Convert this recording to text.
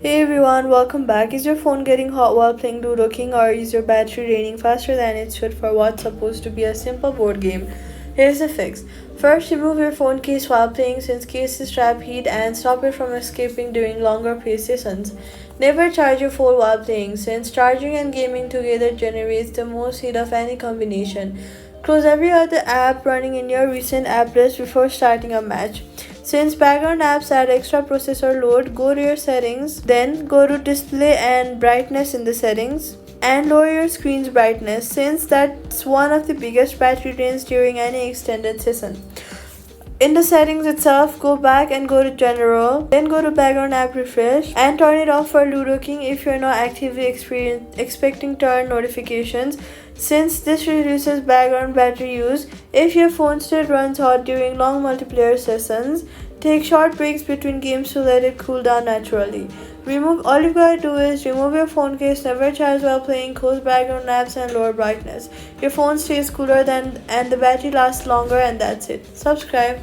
Hey everyone, welcome back. Is your phone getting hot while playing Ludo King, or is your battery draining faster than it should for what's supposed to be a simple board game? Here's the fix. First, remove your phone case while playing since cases trap heat and stop it from escaping during longer play sessions. Never charge your phone while playing since charging and gaming together generates the most heat of any combination. Close every other app running in your recent app list before starting a match. Since background apps add extra processor load, go to your settings, then go to display and brightness in the settings and lower your screen's brightness since that's one of the biggest battery drains during any extended session. In the settings itself, go back and go to general, then go to background app refresh and turn it off for Ludo King if you're not actively expecting turn notifications since this reduces background battery use. If your phone still runs hot during long multiplayer sessions, take short breaks between games to let it cool down naturally. All you gotta do is remove your phone case, never charge while playing, close background apps and lower brightness. Your phone stays cooler than and the battery lasts longer, and that's it. Subscribe.